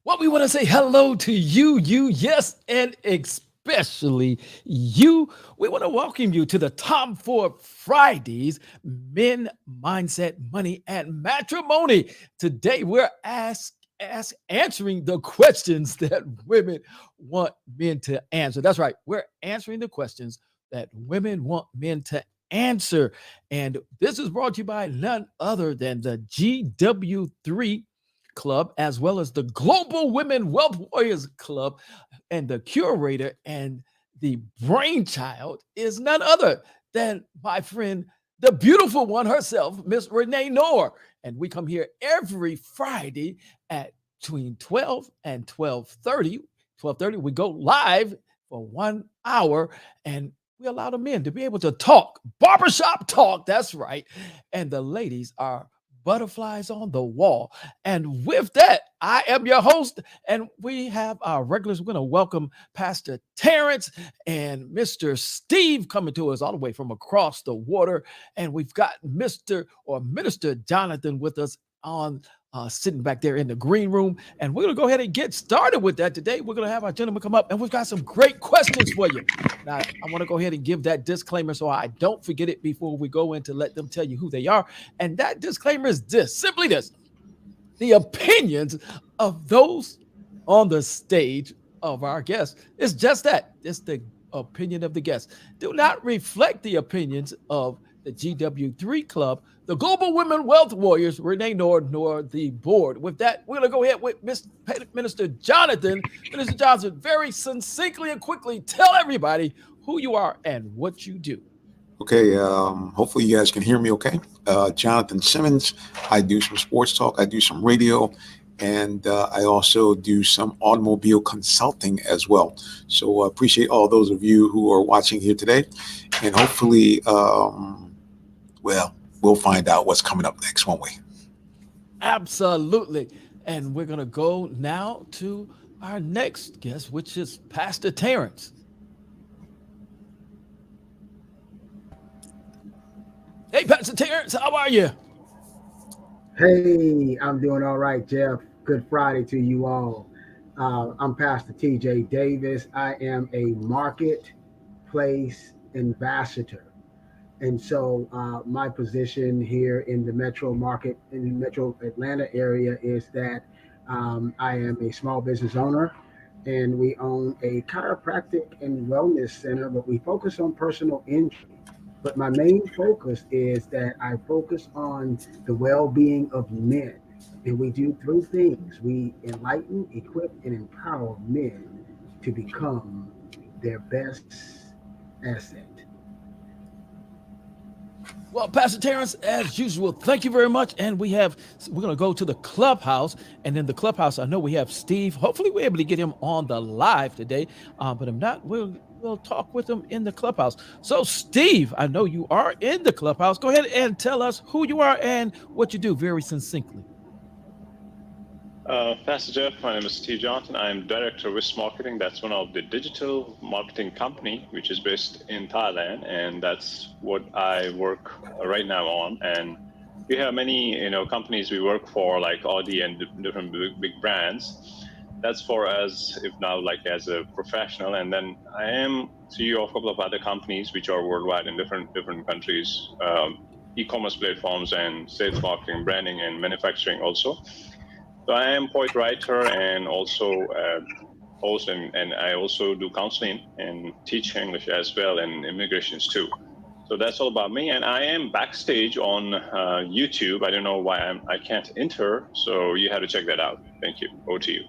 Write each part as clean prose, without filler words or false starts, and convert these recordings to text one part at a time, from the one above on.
Well, we want to say hello to yes, and especially you. We want to welcome you to the Tom Ford Fridays Men, Mindset, Money, and Matrimony. Today, we're answering the questions that women want men to answer. That's right, we're answering the questions that women want men to answer. And this is brought to you by none other than the GW3 Club, as well as the Global Women Wealth Warriors Club. And the curator and the brainchild is none other than my friend, the beautiful one herself, Miss Renee Noor. And we come here every Friday at between 12 and 12:30. 12:30, we go live for 1 hour, and we allow the men to be able to talk, barbershop talk, that's right. And the ladies are butterflies on the wall. And with that, I am your host, and we have our regulars. We're going to welcome Pastor Terrence and Mr. Steve coming to us all the way from across the water. And we've got Mr. or Minister Jonathan with us on sitting back there in the green room. And we're going to go ahead and get started with that today. We're going to have our gentleman come up, and we've got some great questions for you. Now, I want to go ahead and give that disclaimer so I don't forget it before we go in to let them tell you who they are. And that disclaimer is simply this: the opinions of those on the stage of our guests is just that. It's the opinion of the guests. Do not reflect the opinions of the GW3 Club, the Global Women Wealth Warriors, Renee Noor, nor the board. With that, we're going to go ahead with Minister Jonathan. Minister Johnson, very succinctly and quickly tell everybody who you are and what you do. Okay, hopefully you guys can hear me okay. Jonathan Simmons. I do some sports talk, I do some radio, and I also do some automobile consulting as well. So appreciate all those of you who are watching here today. And hopefully, we'll find out what's coming up next, won't we? Absolutely. And we're going to go now to our next guest, which is Pastor Terrence. Hey, Pastor Terrence, how are you? Hey, I'm doing all right, Jeff. Good Friday to you all. I'm Pastor TJ Davis. I am a marketplace ambassador. And so my position here in the in the Metro Atlanta area is that I am a small business owner, and we own a chiropractic and wellness center, but we focus on personal injury. But my main focus is that I focus on the well-being of men. And we do three things. We enlighten, equip, and empower men to become their best asset. Well, Pastor Terrence, as usual, thank you very much. And we're going to go to the clubhouse. And in the clubhouse, I know we have Steve. Hopefully, we're able to get him on the live today. But if not, we'll talk with him in the clubhouse. So, Steve, I know you are in the clubhouse. Go ahead and tell us who you are and what you do very succinctly. Pastor Jeff, my name is Steve Johnson. I'm Director of Risk Marketing. That's one of the digital marketing company, which is based in Thailand. And that's what I work right now on. And we have many, companies we work for, like Audi and different big brands. That's for us, if now like as a professional. And then I am CEO of a couple of other companies, which are worldwide in different countries, e-commerce platforms and sales marketing, branding, and manufacturing also. So I am poet writer and also host, and I also do counseling and teach English as well and immigrations too. So that's all about me. And I am backstage on YouTube. I don't know why I can't enter. So you have to check that out. Thank you. Over to you.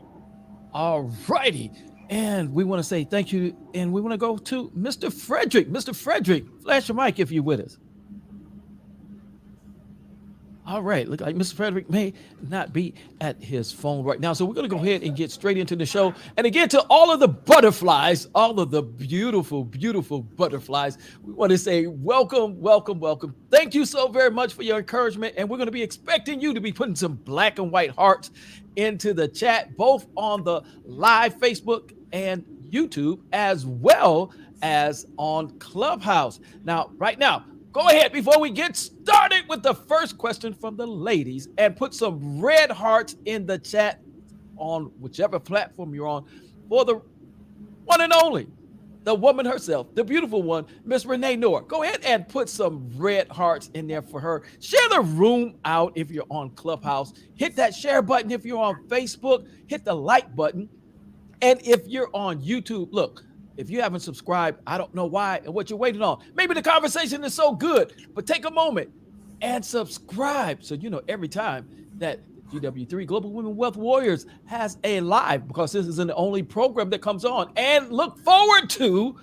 All righty. And we want to say thank you. And we want to go to Mr. Frederick. Mr. Frederick, flash your mic if you're with us. All right. Look like Mr. Frederick may not be at his phone right now. So we're going to go ahead and get straight into the show. And again, to all of the butterflies, all of the beautiful, beautiful butterflies, we want to say welcome, welcome, welcome. Thank you so very much for your encouragement. And we're going to be expecting you to be putting some black and white hearts into the chat, both on the live Facebook and YouTube, as well as on Clubhouse. Now, right now, go ahead before we get started with the first question from the ladies and put some red hearts in the chat on whichever platform you're on for the one and only, the woman herself, the beautiful one, Miss Renee Noor. Go ahead and put some red hearts in there for her. Share the room out if you're on Clubhouse. Hit that share button if you're on Facebook. Hit the like button. And if you're on YouTube, look, if you haven't subscribed, I don't know why and what you're waiting on. Maybe the conversation is so good, but take a moment and subscribe so you know every time that GW3 Global Women Wealth Warriors has a live, because this is the only program that comes on. And look forward to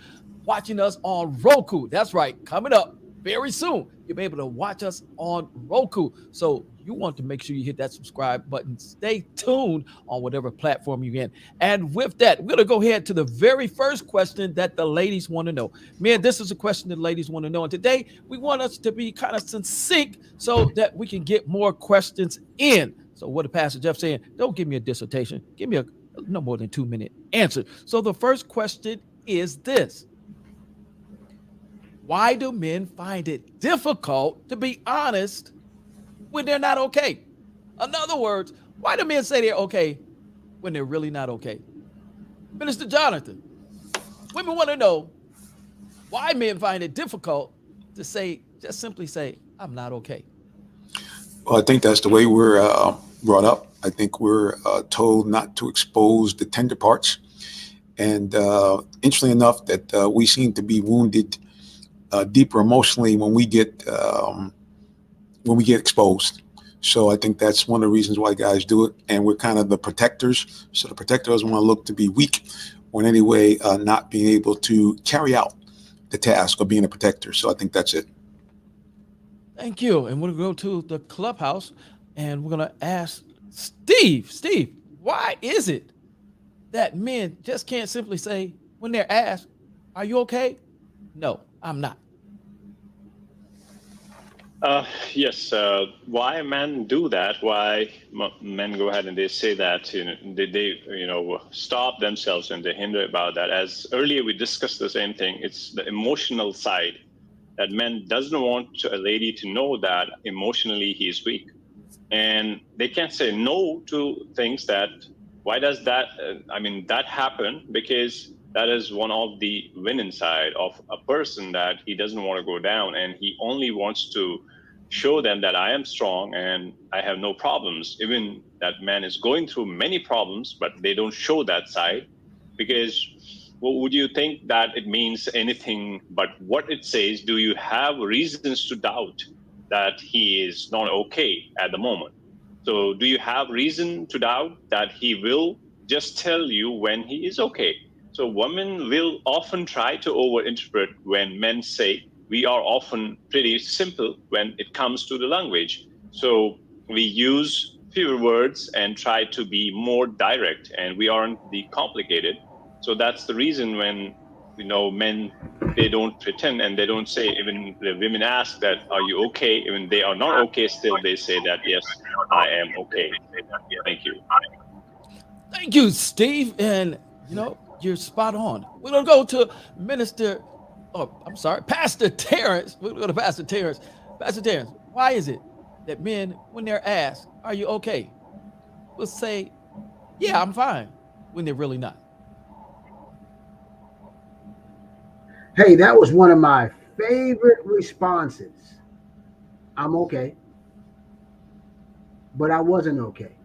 watching us on Roku. That's right, coming up very soon. You'll be able to watch us on Roku. So you want to make sure you hit that subscribe button. Stay tuned on whatever platform you're in. And with that, we're going to go ahead to the very first question that the ladies want to know. Man, this is a question that ladies want to know. And today we want us to be kind of succinct so that we can get more questions in. So what did Pastor Jeff saying? Don't give me a dissertation. Give me a no more than 2-minute answer. So the first question is this. Why do men find it difficult to be honest when they're not okay? In other words, why do men say they're okay when they're really not okay? Minister Jonathan, women want to know why men find it difficult to say, just simply say, I'm not okay. Well, I think that's the way we're brought up. I think we're told not to expose the tender parts. And interestingly enough, that we seem to be wounded deeper emotionally when we get exposed. So I think that's one of the reasons why guys do it. And we're kind of the protectors. So the protector doesn't want to look to be weak or in any way not being able to carry out the task of being a protector. So I think that's it. Thank you. And we'll go to the Clubhouse and we're going to ask Steve. Steve, why is it that men just can't simply say when they're asked, are you okay? No, I'm not. Yes. Why men do that? Why men go ahead and they say that? They stop themselves and they hinder about that. As earlier we discussed the same thing. It's the emotional side that men doesn't want a lady to know that emotionally he is weak, and they can't say no to things that. Why does that? That happen because that is one of the winning side of a person, that he doesn't want to go down and he only wants to show them that I am strong and I have no problems. Even that man is going through many problems, but they don't show that side because would you think that it means anything but what it says? Do you have reasons to doubt that he is not okay at the moment? So do you have reason to doubt that he will just tell you when he is okay? So women will often try to overinterpret when men say. We are often pretty simple when it comes to the language. So we use fewer words and try to be more direct, and we aren't the complicated. So that's the reason when men, they don't pretend and they don't say, even the women ask that, are you okay? Even they are not okay, still they say that, yes, I am okay. Thank you. Thank you, Steve. And you're spot on. We're gonna go to Pastor Terrence. We're going to Pastor Terrence. Pastor Terrence, why is it that men, when they're asked, are you okay, will say, yeah, I'm fine, when they're really not? Hey, that was one of my favorite responses. I'm okay, but I wasn't okay.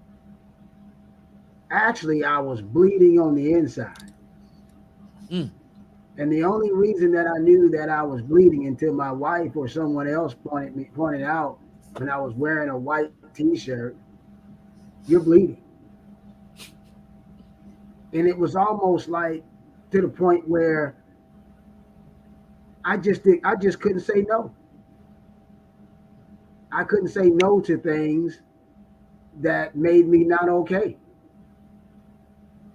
Actually, I was bleeding on the inside. And the only reason that I knew that I was bleeding until my wife or someone else pointed out when I was wearing a white t-shirt, you're bleeding. And it was almost like to the point where I just couldn't say no. I couldn't say no to things that made me not okay.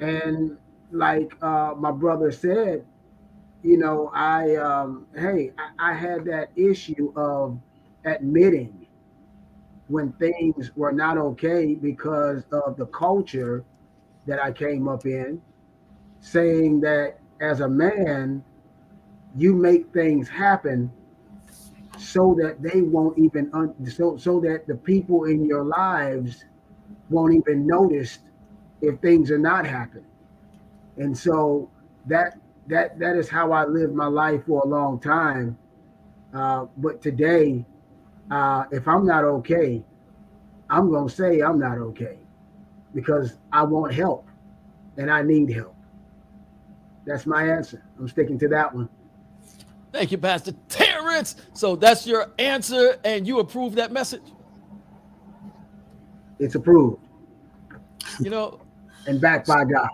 And like my brother said, I had that issue of admitting when things were not okay because of the culture that I came up in, saying that as a man, you make things happen so that they won't even, so that the people in your lives won't even notice if things are not happening. And so that is how I lived my life for a long time. But today, if I'm not okay, I'm gonna say I'm not okay because I want help and I need help. That's my answer. I'm sticking to that one. Thank you, Pastor Terrence. So that's your answer, and you approve that message? It's approved You know, and backed by God.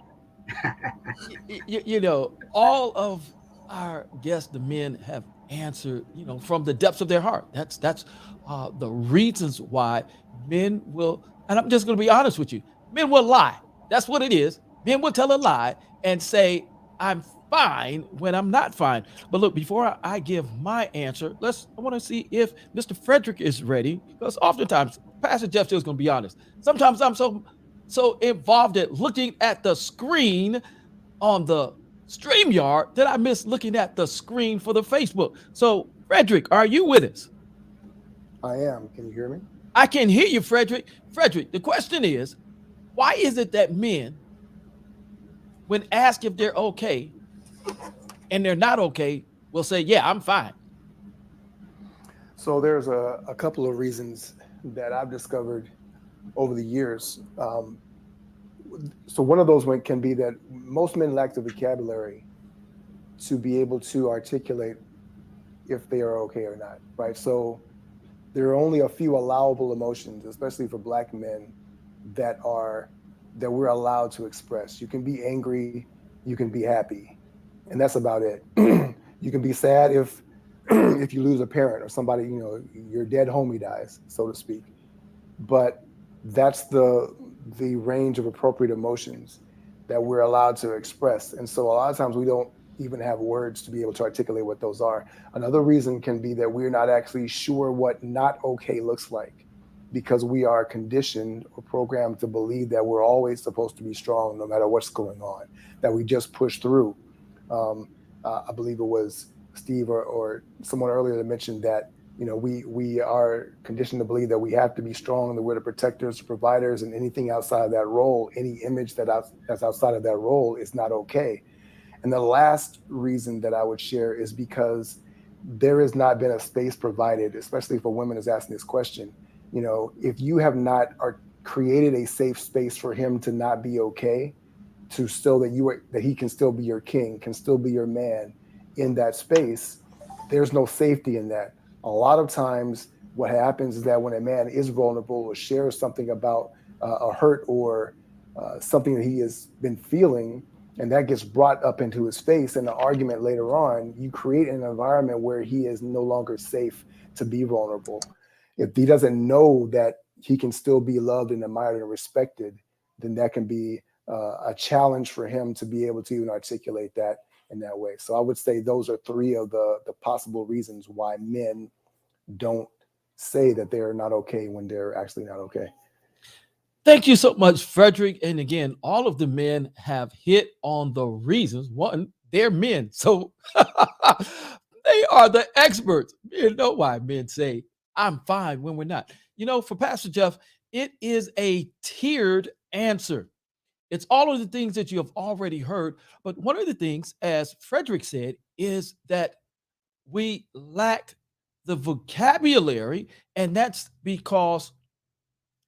you know, all of our guests, the men, have answered, from the depths of their heart. That's the reasons why men will, and I'm just going to be honest with you, men will lie. That's what it is. Men will tell a lie and say, I'm fine when I'm not fine. But look, before I give my answer, I want to see if Mr. Frederick is ready, because oftentimes, Pastor Jeff Still is going to be honest. Sometimes I'm so involved at looking at the screen on the StreamYard that I miss looking at the screen for the Facebook. So, Frederick, are you with us? I am. Can you hear me? I can hear you, Frederick. Frederick, the question is, why is it that men, when asked if they're okay and they're not okay, will say, yeah, I'm fine? So there's a couple of reasons that I've discovered over the years. So one of those can be that most men lack the vocabulary to be able to articulate if they are okay or not, right? So there are only a few allowable emotions, especially for Black men, that we're allowed to express. You can be angry, you can be happy, and that's about it. You can be sad if you lose a parent or somebody, your dead homie dies, so to speak. But that's the range of appropriate emotions that we're allowed to express. And so a lot of times we don't even have words to be able to articulate what those are. Another reason can be that we're not actually sure what not okay looks like, because we are conditioned or programmed to believe that we're always supposed to be strong no matter what's going on, that we just push through. I believe it was Steve or someone earlier that mentioned that we are conditioned to believe that we have to be strong, that we're the protectors, providers, and anything outside of that role, any image that's outside of that role is not okay. And the last reason that I would share is because there has not been a space provided, especially for women is asking this question. If you have not created a safe space for him to not be okay, to still that he can still be your king, can still be your man in that space, there's no safety in that. A lot of times what happens is that when a man is vulnerable or shares something about a hurt or something that he has been feeling, and that gets brought up into his face in the argument later on, you create an environment where he is no longer safe to be vulnerable. If he doesn't know that he can still be loved and admired and respected, then that can be a challenge for him to be able to even articulate that in that way. So I would say those are three of the possible reasons why men don't say that they're not okay when they're actually not okay. Thank you so much, Frederick. And again, all of the men have hit on the reasons. One, they're men. So they are the experts. You know why men say, I'm fine when we're not. For Pastor Jeff, it is a tiered answer. It's all of the things that you have already heard. But one of the things, as Frederick said, is that we lack the vocabulary, and that's because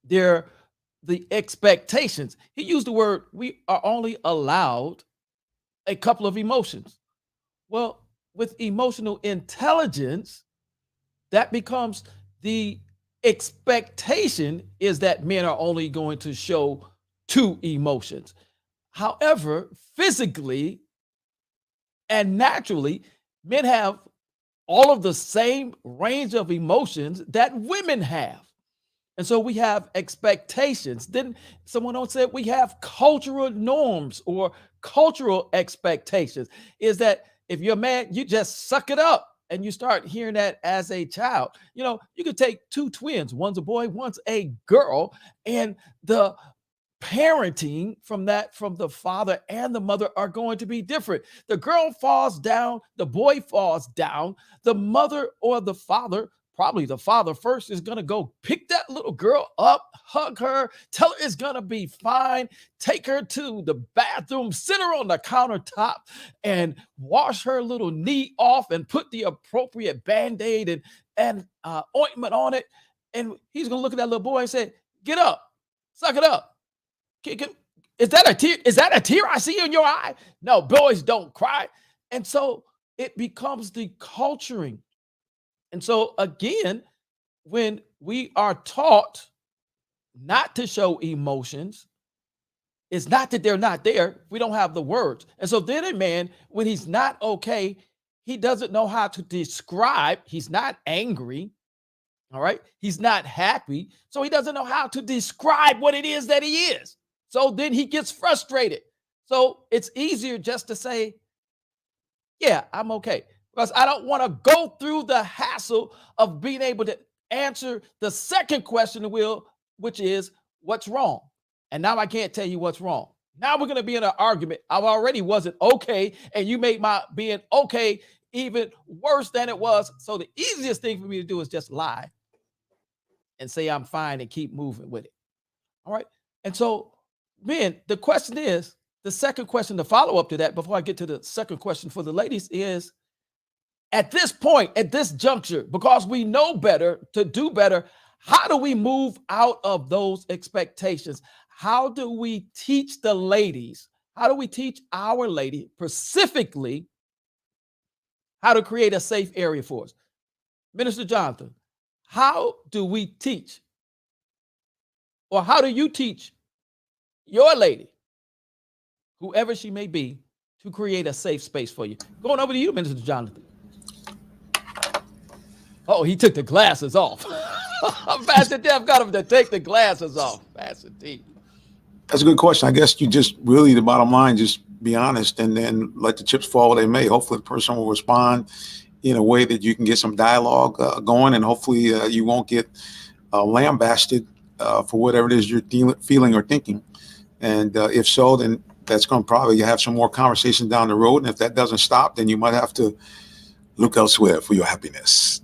the expectations. He used the word, we are only allowed a couple of emotions. Well, with emotional intelligence, that becomes the expectation is that men are only going to show two emotions. However, physically and naturally, men have all of the same range of emotions that women have. And so we have expectations. Then someone else said we have cultural norms or cultural expectations. Is that if you're a man, you just suck it up. And you start hearing that as a child. You could take two twins, one's a boy, one's a girl, and the parenting from the father and the mother are going to be different. The girl falls down, the boy falls down, the mother or the father probably the father first is going to go pick that little girl up, hug her, tell her it's going to be fine, take her to the bathroom, sit her on the countertop, and wash her little knee off and put the appropriate Band-Aid and ointment on it. And he's going to look at that little boy and say, get up, suck it up. Is that a tear? Is that a tear I see in your eye? No, boys don't cry. And so it becomes the culturing. And so again, when we are taught not to show emotions, it's not that they're not there. We don't have the words. And so then a man, when he's not okay, he doesn't know how to describe. He's not angry. All right. He's not happy. So he doesn't know how to describe what it is that he is. So then he gets frustrated. So it's easier just to say, yeah, I'm okay. Because I don't want to go through the hassle of being able to answer the second question, which is what's wrong? And now I can't tell you what's wrong. Now we're going to be in an argument. I already wasn't okay, and you made my being okay even worse than it was. So the easiest thing for me to do is just lie and say I'm fine and keep moving with it. All right. And so, man, the question is, the second question, the follow-up to that, before I get to the second question for the ladies, is at this point, at this juncture, because we know better to do better, how do we move out of those expectations? How do we teach the ladies? How do we teach our lady specifically how to create a safe area for us? Minister Jonathan, how do we teach, or how do you teach your lady, whoever she may be, to create a safe space for you? Going over to you, Minister Jonathan. Oh, he took the glasses off. Pastor Jeff got him to take the glasses off. Pastor T. That's a good question. I guess you just really, the bottom line, just be honest and then let the chips fall where they may. Hopefully the person will respond in a way that you can get some dialogue going, and hopefully you won't get lambasted for whatever it is you're feeling or thinking. And if so, then that's going to probably have some more conversation down the road. And if that doesn't stop, then you might have to look elsewhere for your happiness.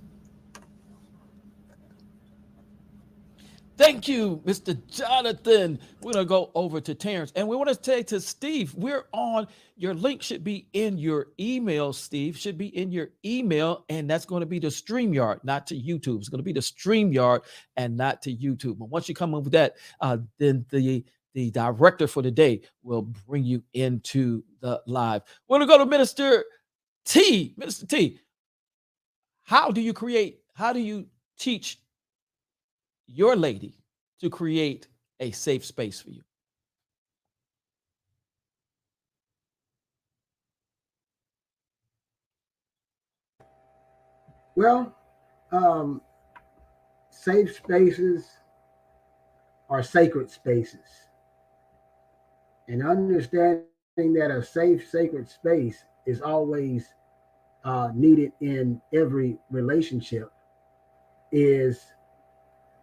Thank you, Mr. Jonathan. We're going to go over to Terrence. And we want to say to Steve, we're on, your link should be in your email, Steve, should be in your email. And that's going to be the StreamYard, not to YouTube. It's going to be the StreamYard and not to YouTube. And once you come up with that, then the director for the day will bring you into the live. We're going to go to Minister T. Minister T, how do you teach your lady to create a safe space for you? Well, safe spaces are sacred spaces. And understanding that a safe, sacred space is always needed in every relationship is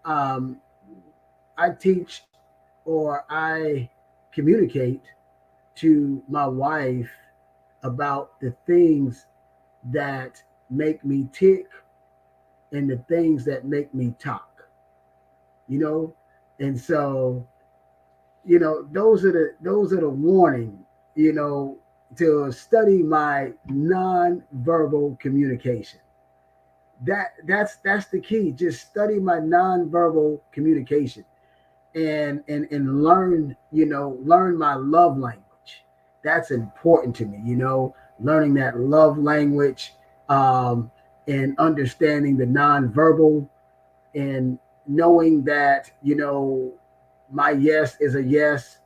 I teach, or I communicate to my wife about the things that make me tick and the things that make me talk, and so those are the warning, to study my nonverbal communication. That's the key. Just study my nonverbal communication and learn my love language. That's important to me, learning that love language, and understanding the nonverbal, and knowing that my yes is a yes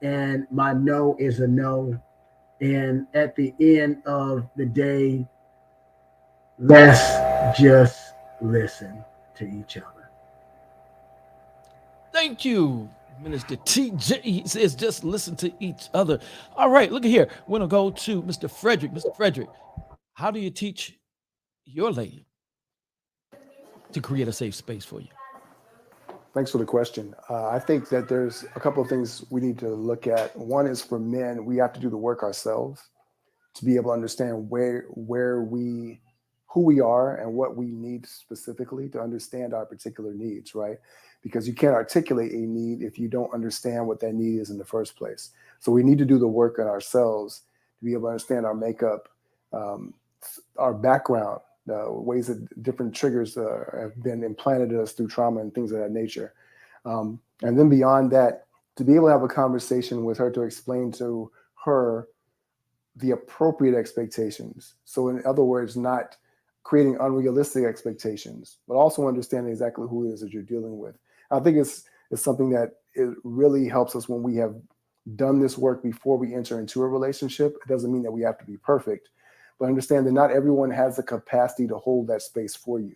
and my no is a no, and at the end of the day, let's just listen to each other. Thank you, Minister TJ. He says just listen to each other. All right, look at here. We're going to go to Mr. Frederick. Mr. Frederick, how do you teach your lady to create a safe space for you? Thanks for the question. I think that there's a couple of things we need to look at. One is, for men, we have to do the work ourselves to be able to understand where we who we are and what we need specifically to understand our particular needs, right? Because you can't articulate a need if you don't understand what that need is in the first place. So we need to do the work on ourselves to be able to understand our makeup, our background, the ways that different triggers have been implanted in us through trauma and things of that nature. And then beyond that, to be able to have a conversation with her to explain to her the appropriate expectations. So in other words, not creating unrealistic expectations, but also understanding exactly who it is that you're dealing with. I think it's something that it really helps us when we have done this work before we enter into a relationship. It doesn't mean that we have to be perfect, but understand that not everyone has the capacity to hold that space for you.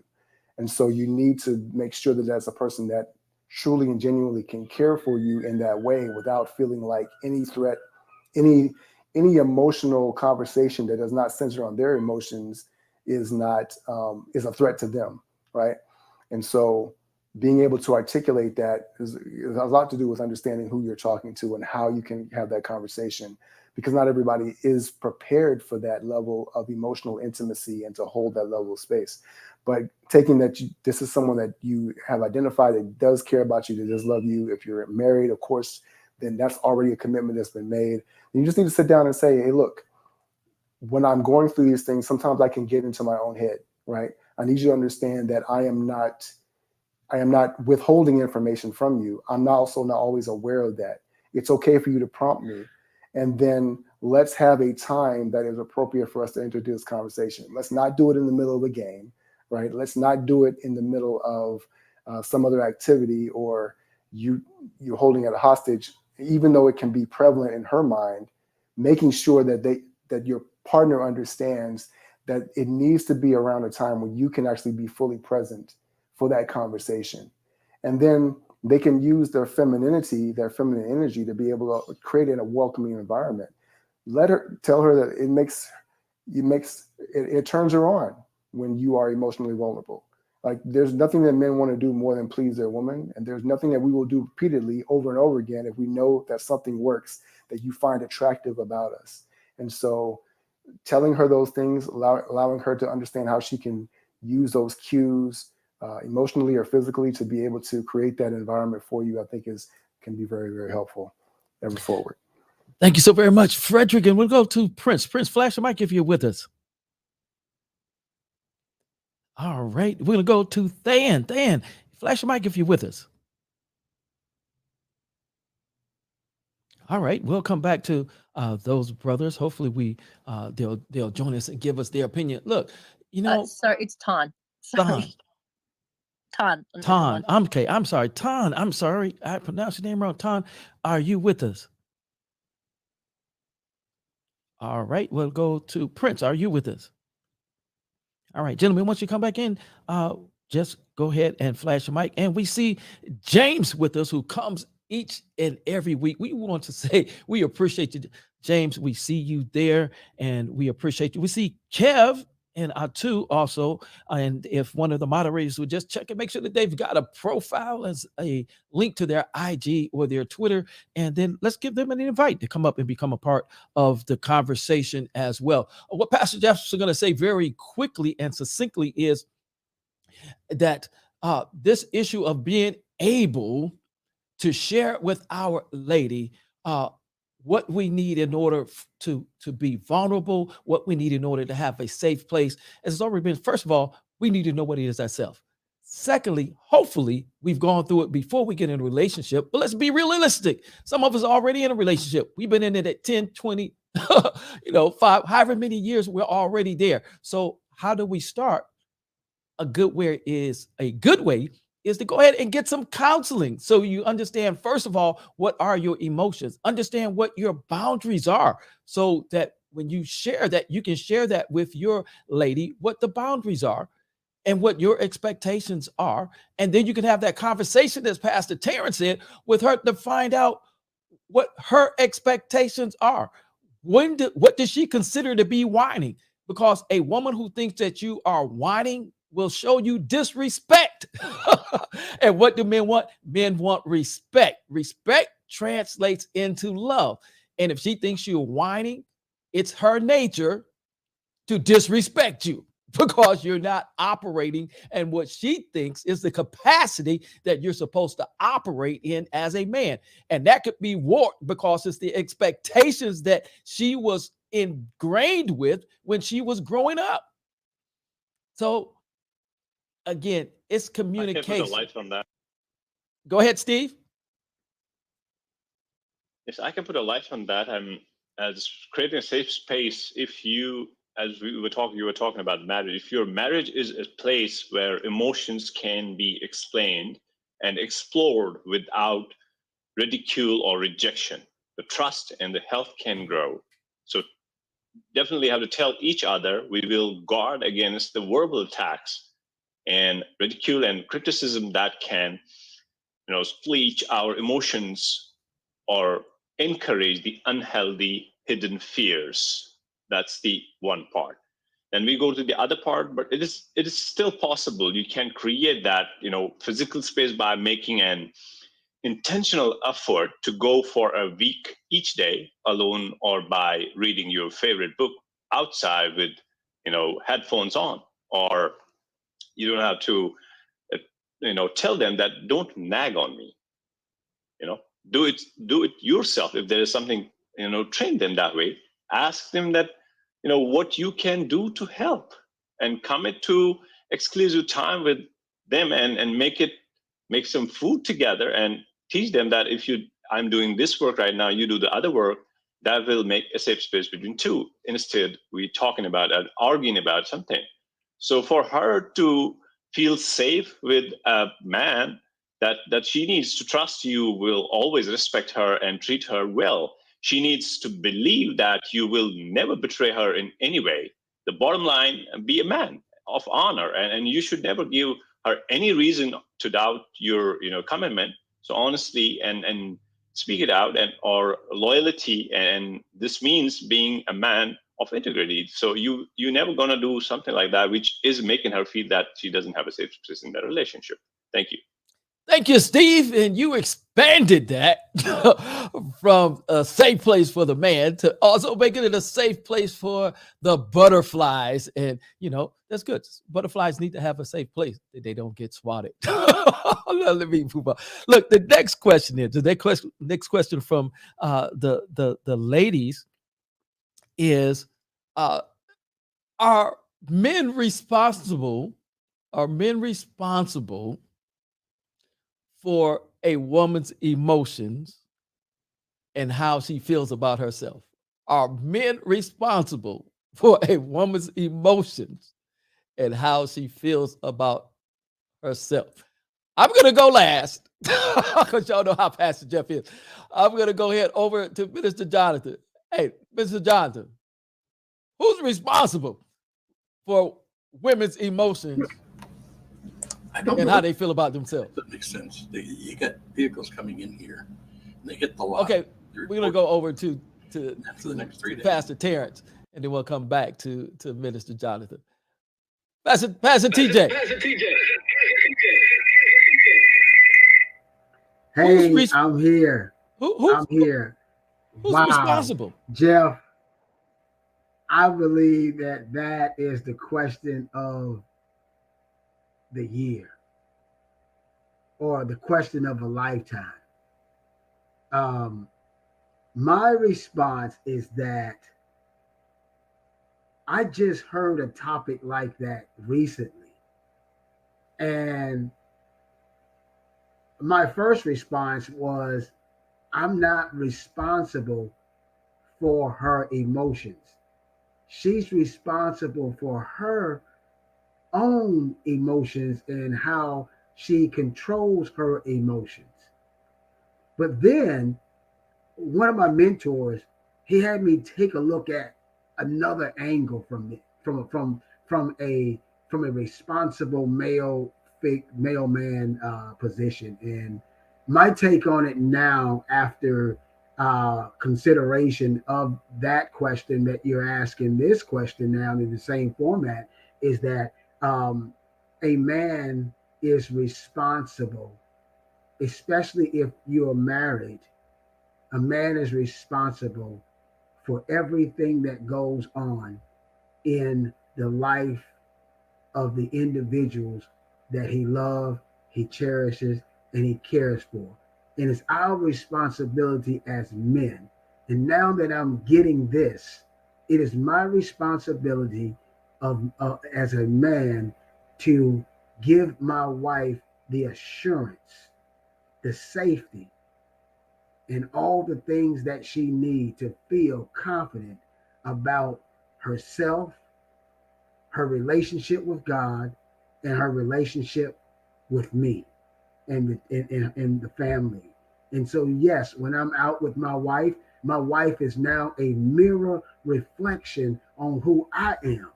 And so you need to make sure that that's a person that truly and genuinely can care for you in that way without feeling like any threat, any emotional conversation that does not center on their emotions is a threat to them, right? And so being able to articulate that is a lot to do with understanding who you're talking to and how you can have that conversation, because not everybody is prepared for that level of emotional intimacy and to hold that level of space. But taking that this is someone that you have identified that does care about you, that does love you. If you're married, of course, then that's already a commitment that's been made. And you just need to sit down and say, hey, look, when I'm going through these things, sometimes I can get into my own head, right? I need you to understand that I am not withholding information from you. I'm also not always aware of that. It's okay for you to prompt me. And then let's have a time that is appropriate for us to introduce this conversation. Let's not do it in the middle of a game, right? Let's not do it in the middle of some other activity or you're holding it a hostage, even though it can be prevalent in her mind, making sure that your partner understands that it needs to be around a time when you can actually be fully present for that conversation. And then they can use their femininity, their feminine energy to be able to create a welcoming environment. Tell her that it turns her on when you are emotionally vulnerable. Like there's nothing that men want to do more than please their woman. And there's nothing that we will do repeatedly over and over again if we know that something works that you find attractive about us. And so telling her those things, allowing her to understand how she can use those cues emotionally or physically to be able to create that environment for you, I think can be very, very helpful ever forward. Thank you so very much, Frederick. And we'll go to Prince. Prince, flash the mic if you're with us. All right. We're going to go to Than. Than, flash the mic if you're with us. All right. We'll come back to those brothers. Hopefully they'll join us and give us their opinion. Look, sorry, it's Tan. Sorry. Tan. Okay, I'm sorry. Tan, I'm sorry. I pronounced your name wrong. Tan, are you with us? All right, we'll go to Prince. Are you with us? All right, gentlemen, once you come back in, just go ahead and flash your mic. And we see James with us, who comes each and every week. We want to say we appreciate you, James. We see you there, and we appreciate you. We see Kev and Atu also, and if one of the moderators would just check and make sure that they've got a profile as a link to their IG or their Twitter, and then let's give them an invite to come up and become a part of the conversation as well. What Pastor Jeff's going to say very quickly and succinctly is that this issue of being able to share with our lady what we need in order to be vulnerable, what we need in order to have a safe place. As it's already been, first of all, we need to know what it is ourselves. Secondly, hopefully we've gone through it before we get in a relationship, but let's be realistic. Some of us are already in a relationship. We've been in it at 10, 20, 5, however many years, we're already there. So how do we start? A good way is to go ahead and get some counseling so you understand, first of all, what are your emotions, understand what your boundaries are, so that when you share that, you can share that with your lady, what the boundaries are and what your expectations are. And then you can have that conversation, as Pastor Terrence said, with her to find out what her expectations are. What does she consider to be whining? Because a woman who thinks that you are whining will show you disrespect. And what do men want? Men want respect. Respect translates into love. And if she thinks you're whining, it's her nature to disrespect you. because you're not operating and what she thinks is the capacity that you're supposed to operate in as a man. And that could be warped because it's the expectations that she was ingrained with when she was growing up. So again, it's I can put a communication. light on that. Go ahead, Steve. Yes, I can put a light on that. As creating a safe space. If you, as you were talking about marriage. If your marriage is a place where emotions can be explained and explored without ridicule or rejection, the trust and the health can grow. So definitely have to tell each other we will guard against the verbal attacks and ridicule and criticism that can, spleach our emotions or encourage the unhealthy hidden fears. That's the one part. Then we go to the other part, but it is still possible. You can create that, physical space by making an intentional effort to go for a week each day alone, or by reading your favorite book outside with, headphones on. Or you don't have to, tell them that don't nag on me. Do it yourself. If there is something, train them that way. Ask them that, what you can do to help, and commit to exclusive time with them, and make some food together, and teach them that if I'm doing this work right now, you do the other work. That will make a safe space between two. Instead, we're talking about and arguing about something. So for her to feel safe with a man, that she needs to trust you will always respect her and treat her well. She needs to believe that you will never betray her in any way. The bottom line, be a man of honor, and you should never give her any reason to doubt your commitment. So honestly and speak it out, and or loyalty, and this means being a man of integrity. So you never gonna do something like that which is making her feel that she doesn't have a safe space in that relationship. Thank you. Thank you, Steve. And you expanded that from a safe place for the man to also making it a safe place for the butterflies. And, that's good. Butterflies need to have a safe place that they don't get swatted. Let me move on. Look, the next question next question from the ladies is, are men responsible for a woman's emotions and how she feels about herself? Are men responsible for a woman's emotions and how she feels about herself? I'm going to go last because y'all know how Pastor Jeff is. I'm going to go ahead over to Minister Jonathan. Hey, Mr. Jonathan, who's responsible for women's emotions and how they feel about themselves? That makes sense. You got vehicles coming in here, and they hit the lot. Okay, we're going to go over to the next 3 days. Pastor Terrence, and then we'll come back to Minister Jonathan. Pastor TJ. Hey, I'm here. I'm here. Who's responsible? Jeff, I believe that is the question of the year, or the question of a lifetime. My response is that I just heard a topic like that recently, and my first response was, I'm not responsible for her emotions. She's responsible for her own emotions and how she controls her emotions. But then one of my mentors, he had me take a look at another angle from a responsible mailman position. And my take on it now, after consideration of that question that you're asking, this question now in the same format, is that a man is responsible, especially if you're married. A man is responsible for everything that goes on in the life of the individuals that he loves, he cherishes, and he cares for. And it's our responsibility as men. And now that I'm getting this, it is my responsibility as a man to give my wife the assurance, the safety, and all the things that she needs to feel confident about herself, her relationship with God, and her relationship with me and the family. And so, yes, when I'm out with my wife is now a mirror reflection on who I am.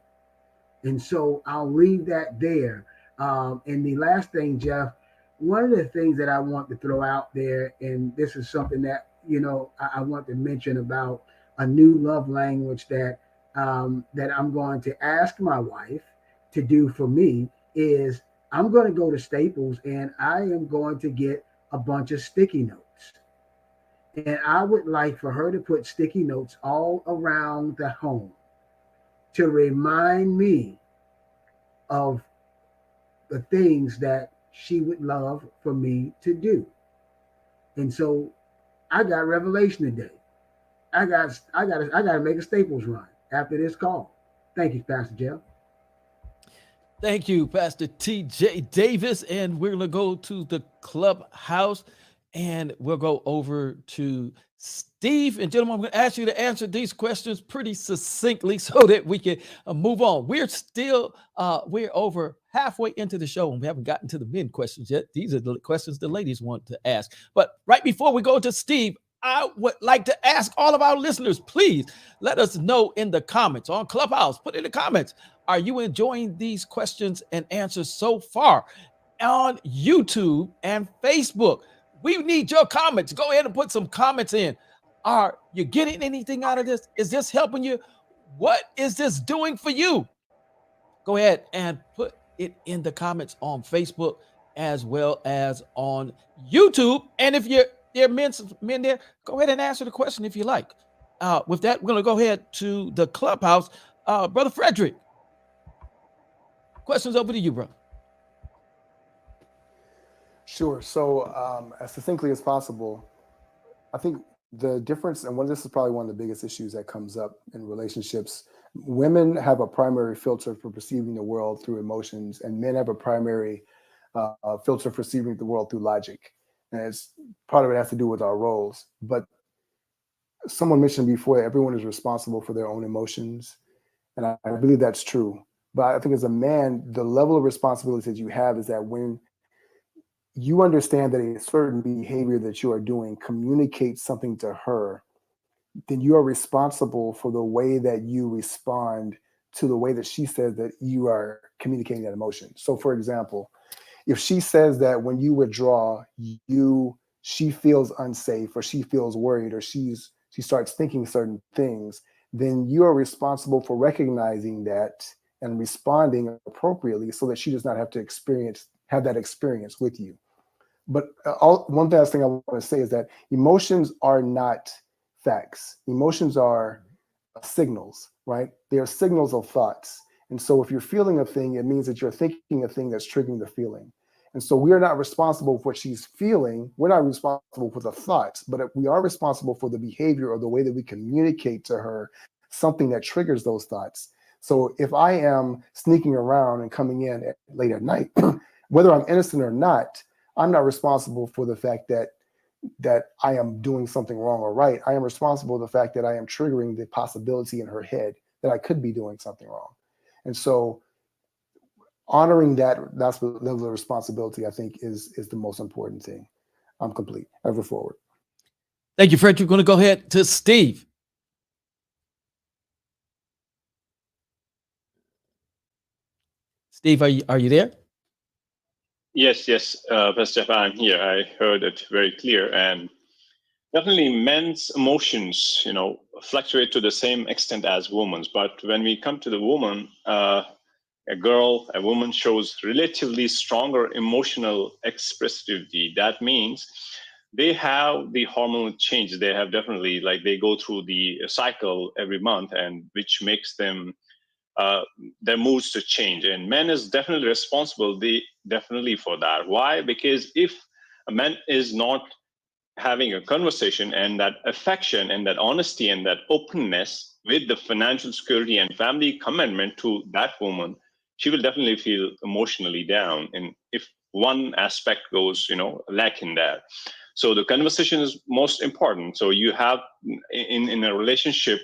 And so I'll leave that there. And the last thing, Jeff, one of the things that I want to throw out there, and this is something that, I want to mention about a new love language that I'm going to ask my wife to do for me is I'm going to go to Staples and I am going to get a bunch of sticky notes. And I would like for her to put sticky notes all around the home to remind me of the things that she would love for me to do. And so I got revelation today. I got to make a Staples run after this call. Thank you, Pastor Jeff. Thank you, Pastor T.J. Davis. And we're going to go to the clubhouse and we'll go over to Steve. And gentlemen, I'm going to ask you to answer these questions pretty succinctly so that we can move on. We're over halfway into the show and we haven't gotten to the men questions yet. These are the questions the ladies want to ask. But right before we go to Steve, I would like to ask all of our listeners, please let us know in the comments on Clubhouse. Put in the comments, are you enjoying these questions and answers so far? On YouTube and Facebook, we need your comments. Go ahead and put some comments in. Are you getting anything out of this? Is this helping you? What is this doing for you? Go ahead and put it in the comments on Facebook as well as on YouTube. And if there are men there, go ahead and answer the question if you like. With that, we're going to go ahead to the clubhouse. Brother Frederick, questions over to you, bro. Sure. So as succinctly as possible, I think the difference, and this is probably one of the biggest issues that comes up in relationships, women have a primary filter for perceiving the world through emotions, and men have a primary filter for perceiving the world through logic. And it's part of it has to do with our roles. But someone mentioned before, everyone is responsible for their own emotions. And I believe that's true. But I think as a man, the level of responsibility that you have is that when you understand that a certain behavior that you are doing communicates something to her, then you are responsible for the way that you respond to the way that she says that you are communicating that emotion. So for example, if she says that when you withdraw, she feels unsafe or she feels worried or she starts thinking certain things, then you are responsible for recognizing that and responding appropriately so that she does not have to have that experience with you. But one last thing I want to say is that emotions are not facts. Emotions are signals, right? They are signals of thoughts. And so if you're feeling a thing, it means that you're thinking a thing that's triggering the feeling. And so we are not responsible for what she's feeling. We're not responsible for the thoughts, but we are responsible for the behavior or the way that we communicate to her something that triggers those thoughts. So if I am sneaking around and coming in late at night, whether I'm innocent or not, I'm not responsible for the fact that I am doing something wrong or right. I am responsible for the fact that I am triggering the possibility in her head that I could be doing something wrong. And so honoring that's the level of responsibility, I think, is the most important thing. I'm complete. Ever forward. Thank you, Fred. You're going to go ahead to Steve. Steve, are you there? Yes, Pastor Jeff, I'm here. I heard it very clear. And definitely men's emotions, fluctuate to the same extent as women's. But when we come to the woman, a woman shows relatively stronger emotional expressivity. That means they have the hormonal change. They have definitely, they go through the cycle every month, and which makes them their moods to change. And men is definitely responsible, definitely for that. Why? Because if a man is not having a conversation and that affection and that honesty and that openness with the financial security and family commitment to that woman, she will definitely feel emotionally down. And if one aspect goes, lacking there. So the conversation is most important. So you have in a relationship,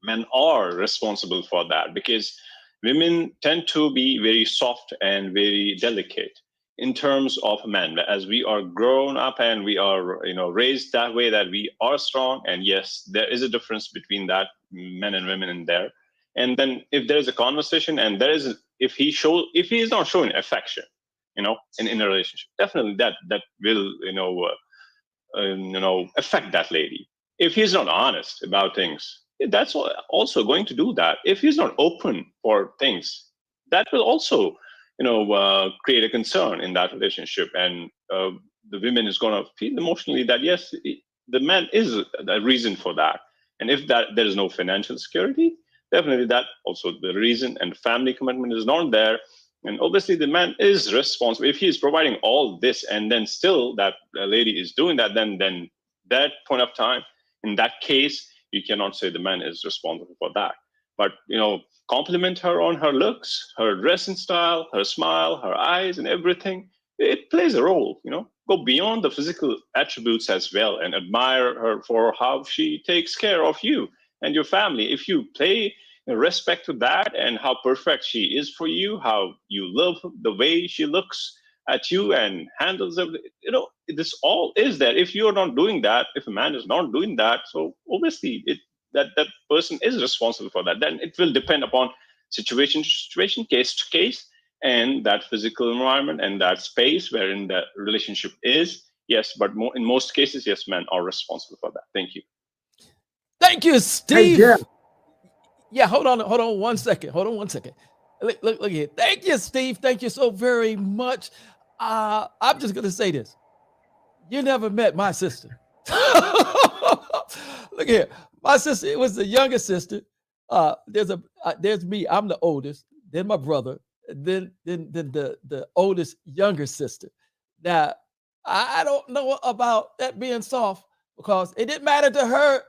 men are responsible for that, because women tend to be very soft and very delicate in terms of men. As we are grown up and we are raised that way, that we are strong. And yes, there is a difference between that, men and women in there. And then if there is a conversation and if he is not showing affection, in a relationship, definitely that will affect that lady. If he's not honest about things, that's also going to do that. If he's not open for things, that will also create a concern in that relationship. And the women is going to feel emotionally that yes, the man is a reason for that. And if there is no financial security, definitely that also the reason, and family commitment is not there. And obviously the man is responsible. If he is providing all this and then still that lady is doing that, then that point of time, in that case, you cannot say the man is responsible for that. But, compliment her on her looks, her dressing style, her smile, her eyes, and everything. It plays a role, Go beyond the physical attributes as well and admire her for how she takes care of you and your family. If you pay respect to that and how perfect she is for you, how you love the way she looks at you and handles everything, this all is there. If you're not doing that, if a man is not doing that, so obviously that person is responsible for that. Then it will depend upon situation to situation, case to case, and that physical environment and that space wherein the relationship is. Yes, but in most cases, yes, men are responsible for that. Thank you. Thank you, Steve. Hey, Jeff. Yeah, hold on 1 second. Look here. Thank you, Steve. Thank you so very much. I'm just gonna say this. You never met my sister. Look here. My sister, it was the youngest sister. There's me. I'm the oldest. Then my brother. Then the oldest younger sister. Now, I don't know about that being soft, because it didn't matter to her,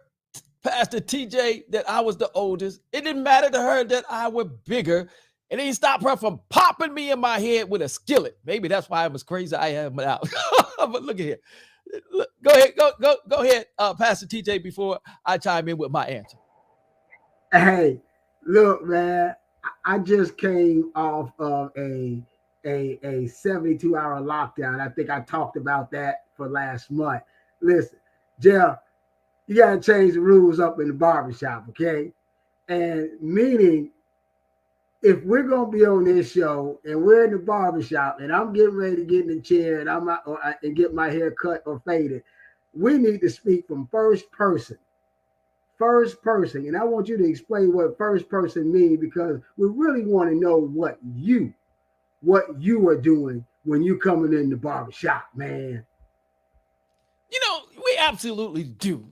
Pastor TJ, that I was the oldest. It didn't matter to her that I was bigger. It didn't stop her from popping me in my head with a skillet. Maybe that's why I was crazy. I am out. But look at here. Go ahead, Pastor TJ, before I chime in with my answer. Hey, look, man, I just came off of a 72-hour lockdown. I think I talked about that for last month. Listen, Jeff, you got to change the rules up in the barbershop, okay? And meaning, if we're going to be on this show and we're in the barbershop and I'm getting ready to get in the chair and and get my hair cut or faded, we need to speak from first person. First person. And I want you to explain what first person means, because we really want to know what you are doing when you coming in the barbershop, man. We absolutely do.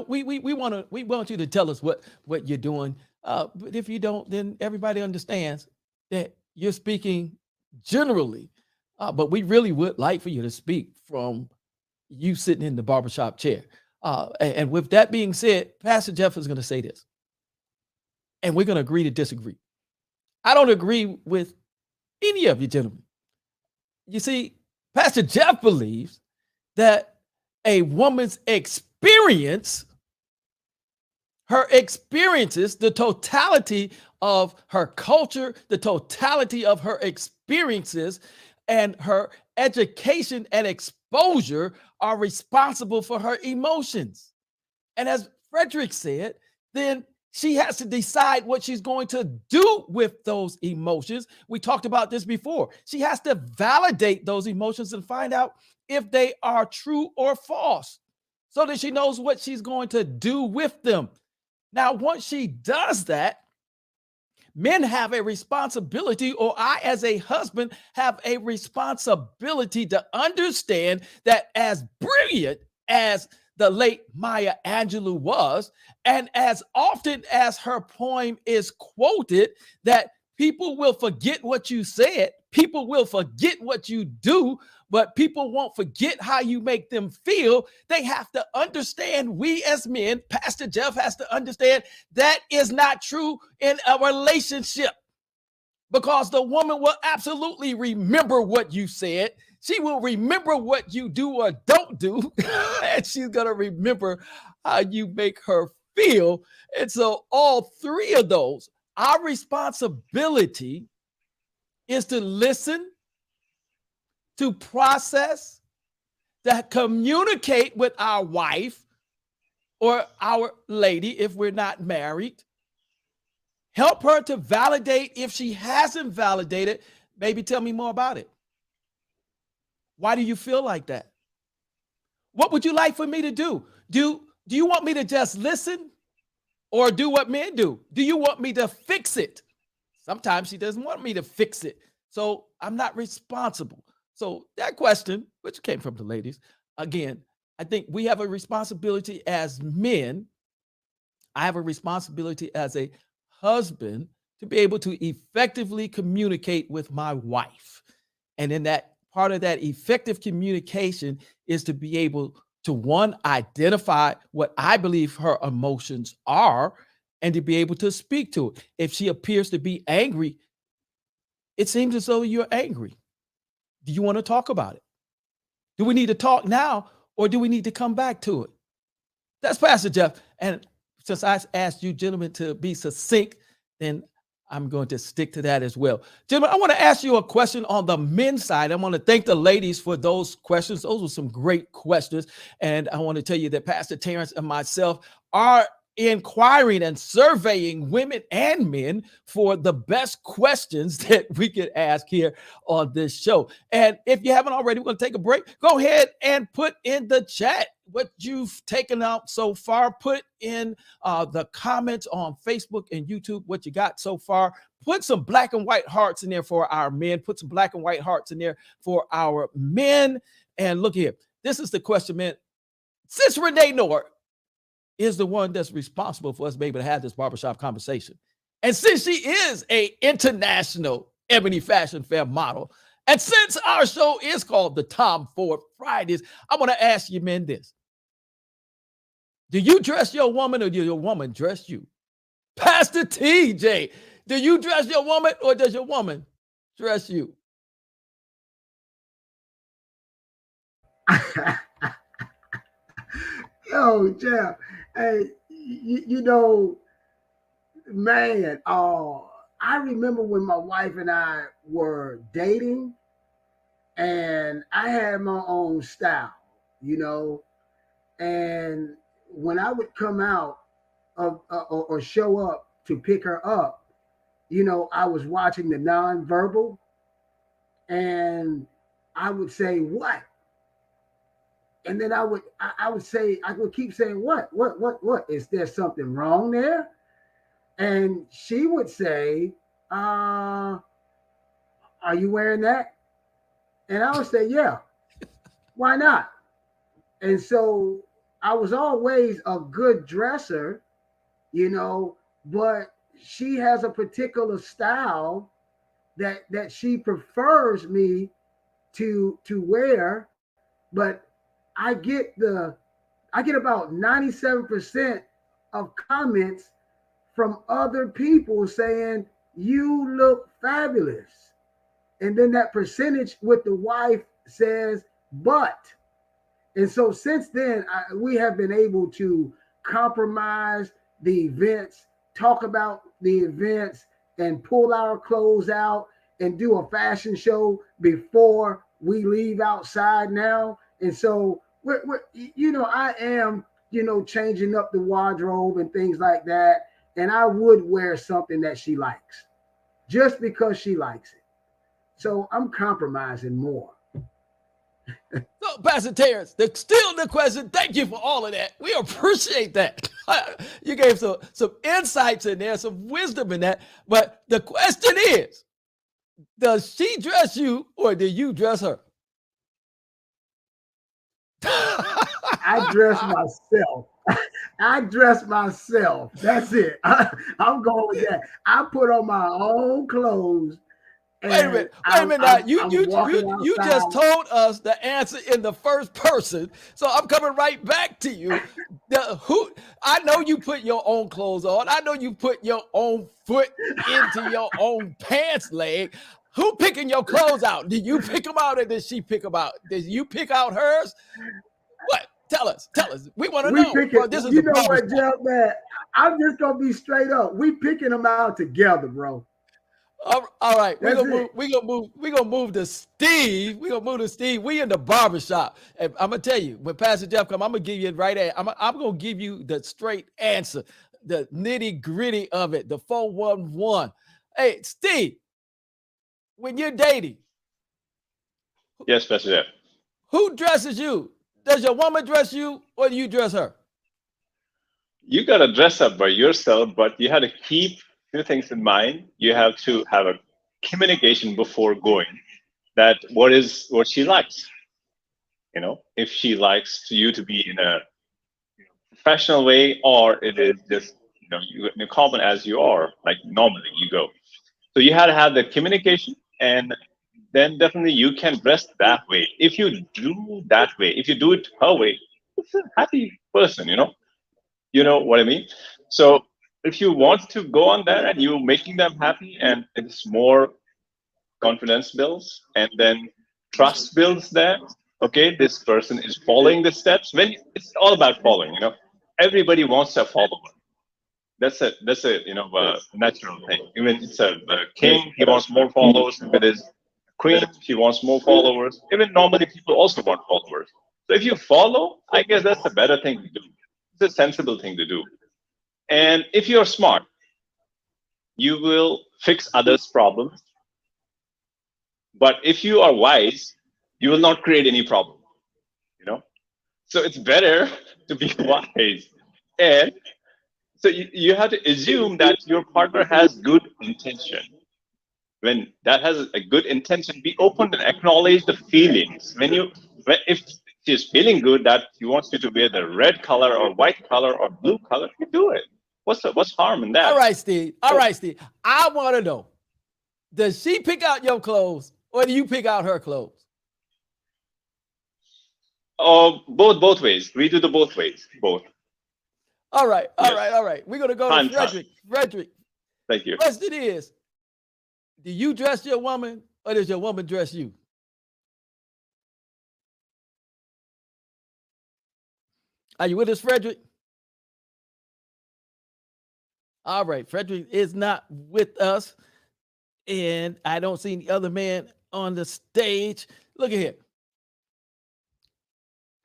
We want you to tell us what you're doing. But if you don't, then everybody understands that you're speaking generally. But we really would like for you to speak from you sitting in the barbershop chair. And with that being said, Pastor Jeff is going to say this, and we're going to agree to disagree. I don't agree with any of you gentlemen. You see, Pastor Jeff believes that a woman's her experiences, the totality of her culture, the totality of her experiences, and her education and exposure are responsible for her emotions. And as Frederick said, then she has to decide what she's going to do with those emotions. We talked about this before. She has to validate those emotions and find out if they are true or false, so that she knows what she's going to do with them. Now, once she does that, men have a responsibility, or I as a husband have a responsibility to understand that as brilliant as the late Maya Angelou was. And as often as her poem is quoted, that people will forget what you said, people will forget what you do, but people won't forget how you make them feel. They have to understand, we as men, Pastor Jeff has to understand, that is not true in a relationship, because the woman will absolutely remember what you said. She will remember what you do or don't do, and she's going to remember how you make her feel. And so all three of those, our responsibility is to listen, to process, to communicate with our wife or our lady if we're not married. Help her to validate if she hasn't validated. Maybe tell me more about it. Why do you feel like that? What would you like for me to do? Do you want me to just listen or do what men do? Do you want me to fix it? Sometimes she doesn't want me to fix it. So I'm not responsible. So that question, which came from the ladies, again, I think we have a responsibility as men. I have a responsibility as a husband to be able to effectively communicate with my wife. And in that part of that effective communication is to be able to, one, identify what I believe her emotions are and to be able to speak to it. If she appears to be angry, it seems as though you're angry. Do you want to talk about it? Do we need to talk now or do we need to come back to it? That's Pastor Jeff. And since I asked you gentlemen to be succinct, then I'm going to stick to that as well. Gentlemen, I want to ask you a question on the men's side. I want to thank the ladies for those questions. Those were some great questions. And I want to tell you that Pastor Terrence and myself are inquiring and surveying women and men for the best questions that we could ask here on this show. And if you haven't already, we're going to take a break. Go ahead and put in the chat what you've taken out so far. Put in the comments on Facebook and YouTube what you got so far. Put some black and white hearts in there for our men. Put some black and white hearts in there for our men. And look here. This is the question, man. Since Renee Noor is the one that's responsible for us being able to have this barbershop conversation, and since she is an international Ebony Fashion Fair model, and since our show is called the Tom Ford Fridays, I want to ask you men this. Do you dress your woman or do your woman dress you? Pastor TJ, do you dress your woman or does your woman dress you? Yo, Jeff, hey, you know, man, I remember when my wife and I were dating and I had my own style, you know, and when I would come out or show up to pick her up, you know, I was watching the nonverbal and I would say, what? And then I would keep saying, what? Is there something wrong there? And she would say, are you wearing that? And I would say, yeah, why not? And so I was always a good dresser, you know, but she has a particular style that she prefers me to wear, but I get about 97% of comments from other people saying, you look fabulous. And then that percentage with the wife says, but. And so since then, we have been able to compromise the events, talk about the events, and pull our clothes out and do a fashion show before we leave outside now. And so, we're you know, I am, you know, changing up the wardrobe and things like that. And I would wear something that she likes just because she likes it. So I'm compromising more. So, Pastor Terrence, still the question. Thank you for all of that. We appreciate that. You gave some insights in there, some wisdom in that. But the question is, does she dress you or do you dress her? I dress myself. I dress myself. That's it. I'm going with that. I put on my own clothes. Wait a minute. Wait a minute. Now, you just outside. told us the answer in the first person, so I'm coming right back to you. I know you put your own clothes on. I know you put your own foot into your own pants leg. Who picking your clothes out? Did you pick them out, or did she pick them out? Did you pick out hers? What? Tell us. We want to know. Bro, this is you know what, Jeff, man? I'm just gonna be straight up. We picking them out together, bro. All right, we're gonna move to Steve. We're gonna move to Steve. We in the barbershop. And I'm gonna tell you, when Pastor Jeff come, I'm gonna give you it right at. I'm gonna give you the straight answer, the nitty-gritty of it, the 411. Hey, Steve, when you're dating. Yes, Pastor Jeff. Who dresses you? Does your woman dress you, or do you dress her? You gotta dress up by yourself, but you have to keep two things in mind. You have to have a communication before going that what she likes. You know, if she likes you to be in a professional way, or it is just you common as you are, like normally you go. So you have to have the communication, and then definitely you can dress that way. If you do that way, if you do it her way, it's a happy person, you know what I mean? So if you want to go on that and you're making them happy, and it's more confidence builds, and then trust builds there. Okay, this person is following the steps. When it's all about following, everybody wants a follower. That's a natural thing. Even it's a king, he wants more followers. If it is queen, she wants more followers. Even normally people also want followers. So if you follow, I guess that's a better thing to do. It's a sensible thing to do. And if you're smart, you will fix others' problems. But if you are wise, you will not create any problem. So it's better to be wise. And so you have to assume that your partner has good intention. When that has a good intention, be open and acknowledge the feelings. If she's feeling good that she wants you to wear the red color or white color or blue color, you do it. What's harm in that? All right, Steve. I want to know, does she pick out your clothes, or do you pick out her clothes? Both ways. We do the both ways. Both. All right. We're gonna go to Frederick. Frederick. Thank you. Question is, do you dress your woman, or does your woman dress you? Are you with us, Frederick? All right, Frederick is not with us, and I don't see any other man on the stage. Look at here.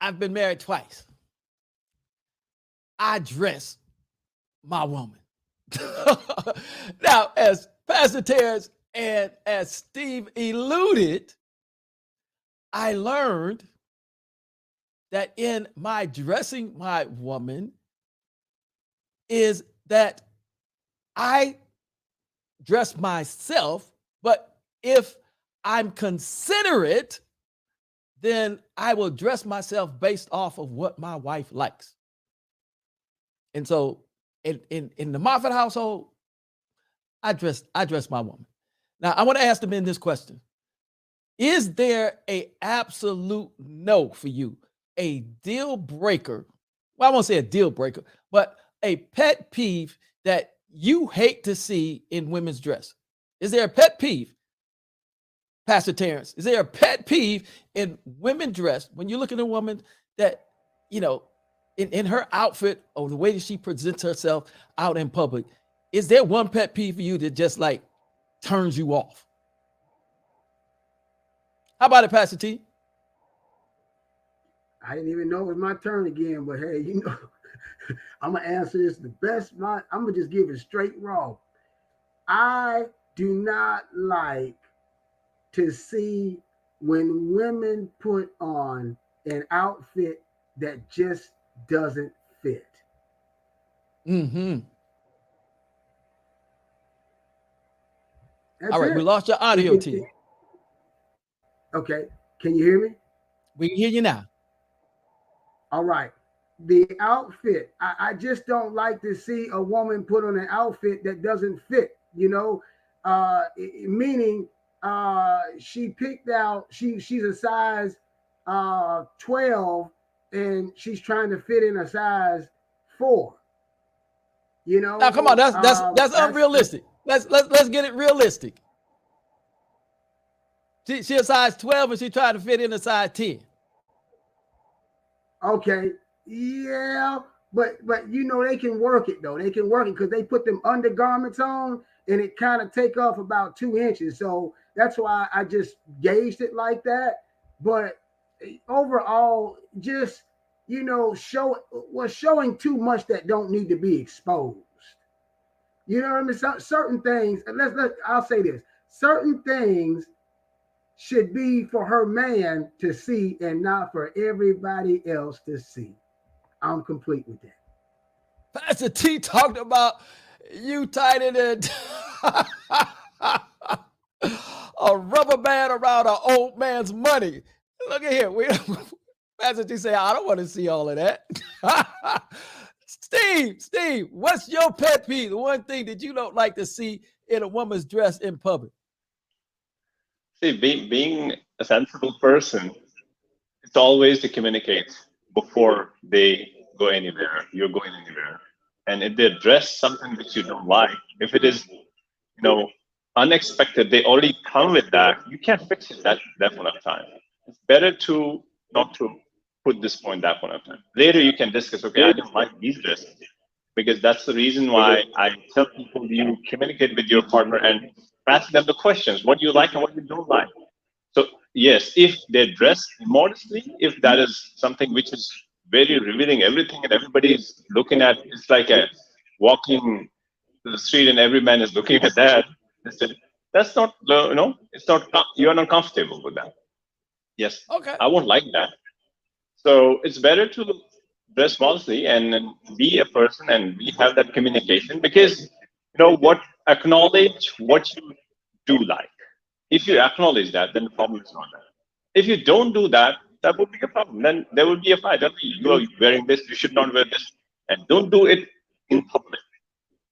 I've been married twice. I dress my woman. Now, as Pastor Terrence and as Steve alluded, I learned that in my dressing my woman is that I dress myself, but if I'm considerate, then I will dress myself based off of what my wife likes. And so in the Moffat household, I dress my woman. Now, I want to ask the men this question. Is there a absolute no for you, a deal breaker? Well, I won't say a deal breaker, but a pet peeve that you hate to see in women's dress? Is there a pet peeve, Pastor Terrence? Is there a pet peeve in women dress when you look at a woman that, in her outfit or the way that she presents herself out in public? Is there one pet peeve for you that just like turns you off? How about it, Pastor T? I didn't even know it was my turn again, but hey, I'm gonna answer this the best. I'm gonna just give it straight raw. I do not like to see when women put on an outfit that just doesn't fit. Mm-hmm. All right, we lost your audio, T. Okay, can you hear me? We can hear you now. All right. The outfit. I just don't like to see a woman put on an outfit that doesn't fit, meaning she picked out, she's a size 12 and she's trying to fit in a size 4. Now, come on, that's unrealistic. Let's get it realistic. She a size 12 and she trying to fit in a size 10. Okay, yeah, but they can work it though. They can work it because they put them undergarments on and it kind of take off about 2 inches. So that's why I just gauged it like that. But overall, just showing too much that don't need to be exposed. You know what I mean? Certain things, I'll say this: certain things should be for her man to see and not for everybody else to see. I'm complete with that. Pastor T talked about you tightening a rubber band around an old man's money. Look at here. Pastor T say, I don't want to see all of that. Steve, what's your pet peeve? The one thing that you don't like to see in a woman's dress in public? See, being a sensible person, it's always to communicate before they go anywhere. You're going anywhere. And if they dress something that you don't like, if it is, unexpected, they already come with that, you can't fix it that point of time. It's better to not to put this point that point of time. Later you can discuss, okay, I don't like these dresses. Because that's the reason why I tell people you communicate with your partner and ask them the questions, what you like and what you don't like. So yes, if they dress modestly, if that is something which is very revealing everything and everybody is looking at, it's like a walking to the street and every man is looking at that. That's not, it's not, you're not comfortable with that. Yes, okay. I won't like that. So it's better to dress modestly and be a person and we have that communication because, acknowledge what you do like. If you acknowledge that, then the problem is not that. If you don't do that, that would be a problem. Then there will be a fight. You are wearing this, you should not wear this. And don't do it in public.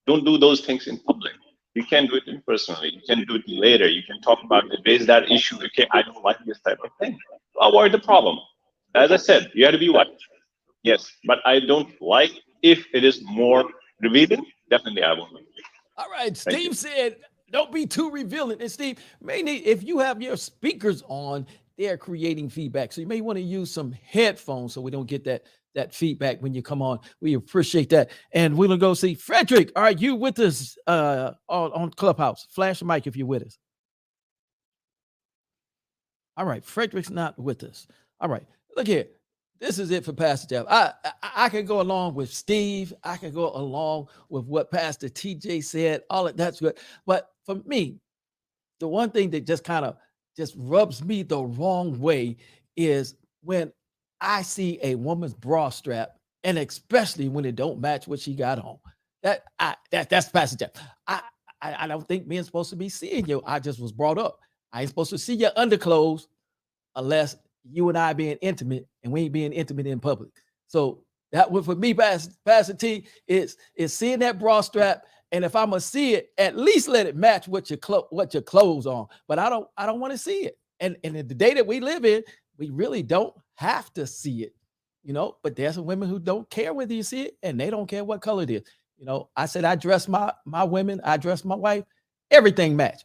Don't do those things in public. You can do it impersonally. You can do it later. You can talk about it, raise that issue. Okay, I don't like this type of thing. Avoid the problem. As I said, you have to be white. Yes, but I don't like if it is more revealing. Definitely, I won't. All right, Steve said, don't be too revealing. And Steve, mainly if you have your speakers on, they're creating feedback. So you may want to use some headphones so we don't get that feedback when you come on. We appreciate that. And we're going to go see Frederick. Are you with us on Clubhouse? Flash the mic if you're with us. All right, Frederick's not with us. All right, look here. This is it for Pastor Jeff. I can go along with Steve. I can go along with what Pastor TJ said. All of that's good. But for me, the one thing that just kind of just rubs me the wrong way is when I see a woman's bra strap, and especially when it don't match what she got on. That's Pastor Jeff. I don't think men's supposed to be seeing you. I just was brought up. I ain't supposed to see your underclothes unless you and I being intimate, and we ain't being intimate in public. So that would, for me, Pastor T, is seeing that bra strap. And if I'm gonna see it, at least let it match what your clothes on. But I don't want to see it. And in the day that we live in, we really don't have to see it, But there's some women who don't care whether you see it, and they don't care what color it is. I said I dress my women, I dress my wife, everything match.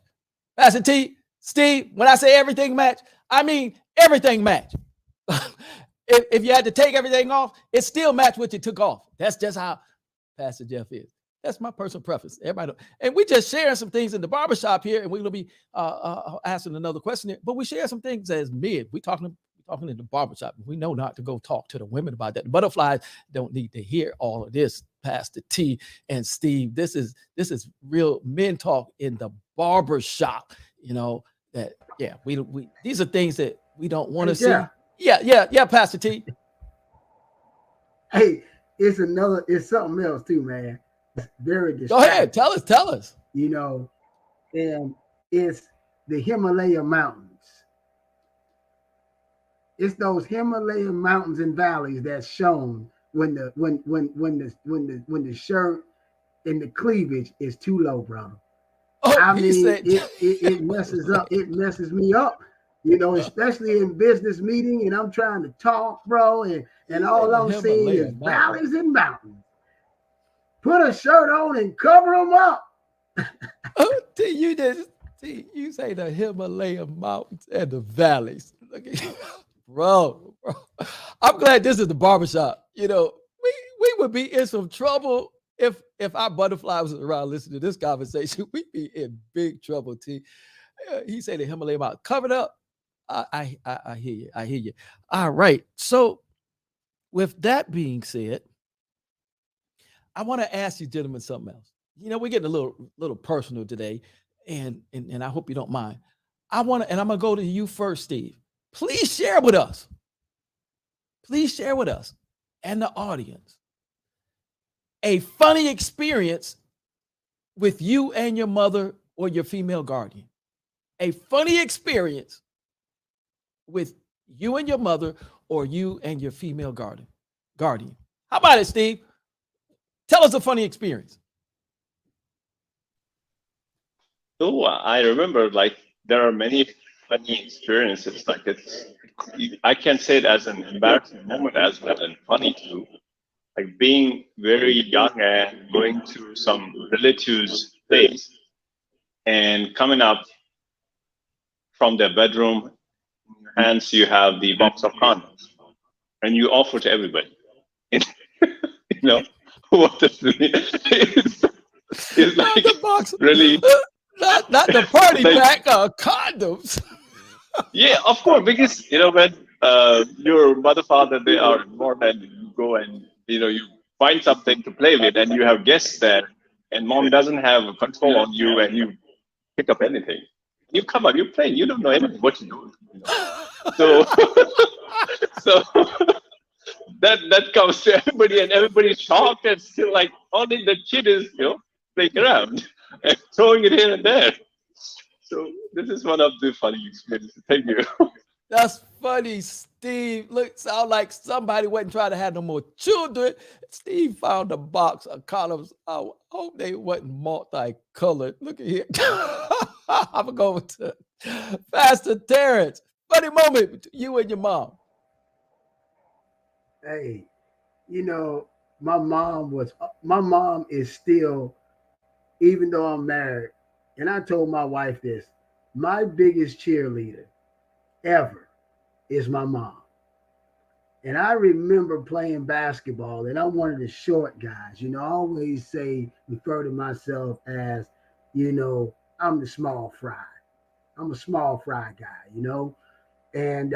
Pastor T, Steve, when I say everything match, I mean everything match. If you had to take everything off, it still match what you took off. That's just how Pastor Jeff is. That's my personal preference. Everybody, and we just sharing some things in the barbershop here, and we're gonna be asking another question here. But we share some things as men. We talking in the barbershop. We know not to go talk to the women about that. The butterflies don't need to hear all of this. Pastor T and Steve, this is real men talk in the barbershop. We these are things that we don't want to see. Yeah, Pastor T. Hey, it's something else too, man. It's very distracting. Go ahead, tell us. And it's the Himalaya mountains. It's those Himalayan mountains and valleys that's shown when the shirt and the cleavage is too low, brother. Oh, I he mean, said, it messes up. It messes me up, especially in business meeting, and I'm trying to talk, bro, and all I'm seeing is valleys and mountains. Put a shirt on and cover them up. Oh, you say the Himalayan mountains and the valleys. Look at you. Bro. I'm glad this is the barbershop. We would be in some trouble if our butterfly was around listening to this conversation. We'd be in big trouble, T. He said the Himalayan mountain covered up. I hear you. I hear you. All right. So with that being said, I want to ask you gentlemen something else. We're getting a little personal today, and I hope you don't mind. I'm gonna go to you first, Steve. Please share with us. Please share with us and the audience a funny experience with you and your mother or your female guardian. A funny experience with you and your mother or you and your female guardian. How about it, Steve? Tell us a funny experience. So I remember, like, there are many funny experiences. Like, I can say it as an embarrassing moment as well, and funny too. Like being very young and going to some relatives' place and coming up from their bedroom, in your hands you have the box of condoms, and you offer to everybody. What the is Not like the box. really not the party like, pack of condoms. Yeah, of course, because when your mother, father, they are involved, and you go and you find something to play with, and you have guests there, and mom doesn't have control on you, and you pick up anything. You come up, you're playing, you don't know anything what you're doing. So, so that comes to everybody, and everybody's shocked, and still like only the kid is playing around and throwing it here and there. So this is one of the funny experiences. Thank you. That's funny, Steve. Look, sound like somebody wasn't trying to have no more children. Steve found a box of condoms. I hope they wasn't multicolored. Look at here. I'm going to go to Pastor Terrence. Funny moment with you and your mom. Hey, my mom is still, even though I'm married, and I told my wife this, my biggest cheerleader ever is my mom. And I remember playing basketball, and I'm one of the short guys. I always refer to myself as, I'm the small fry. I'm a small fry guy, And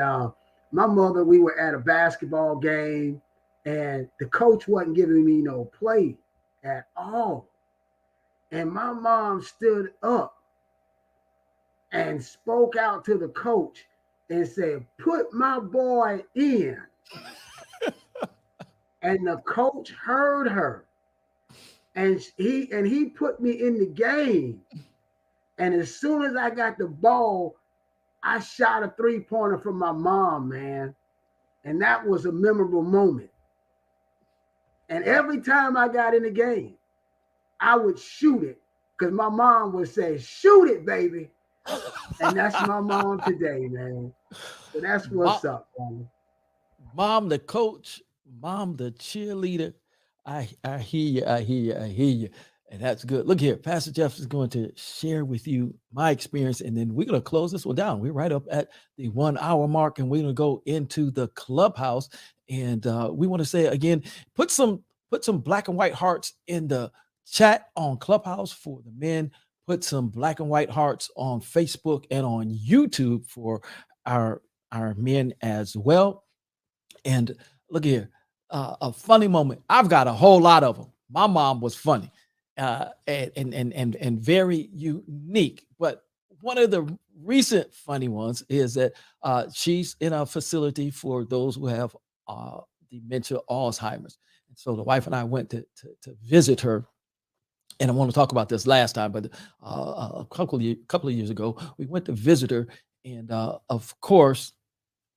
my mother, we were at a basketball game, and the coach wasn't giving me no play at all. And my mom stood up and spoke out to the coach and said, "Put my boy in." And the coach heard her, and he put me in the game. And as soon as I got the ball, I shot a 3-pointer from my mom, man. And that was a memorable moment. And every time I got in the game, I would shoot it because my mom would say, "Shoot it, baby." And that's my mom today, man. So that's what's up, man. Mom, the coach, mom, the cheerleader. I hear you. And that's good. Look here, Pastor Jeff is going to share with you my experience, and then we're going to close this one down. We're right up at the 1 hour mark, and we're going to go into the clubhouse. And we want to say again, put some black and white hearts in the chat on Clubhouse for the men. Put some black and white hearts on Facebook and on YouTube for our men as well. And look here, a funny moment. I've got a whole lot of them. My mom was funny. And very unique. But one of the recent funny ones is that she's in a facility for those who have dementia, Alzheimer's. And so the wife and I went to visit her. And I want to talk about this last time, but a couple of years ago, we went to visit her. And of course,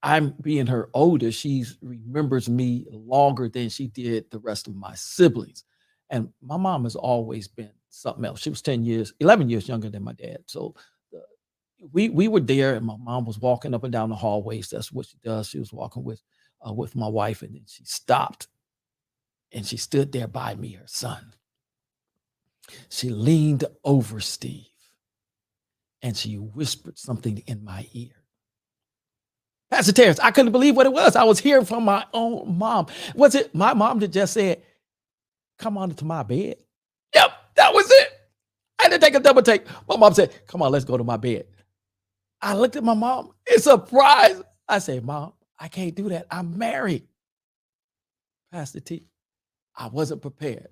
I'm being her older, she remembers me longer than she did the rest of my siblings. And my mom has always been something else. She was 11 years younger than my dad. So we were there, and my mom was walking up and down the hallways. That's what she does. She was walking with my wife, and then she stopped, and she stood there by me, her son. She leaned over Steve, and she whispered something in my ear. Pastor Terrence, I couldn't believe what it was. I was hearing from my own mom. Was it my mom that just said, "Come on into my bed"? Yep, that was it. I had to take a double take. My mom said, "Come on, let's go to my bed." I looked at my mom in surprise. I said, "Mom, I can't do that. I'm married." Pastor T, I wasn't prepared.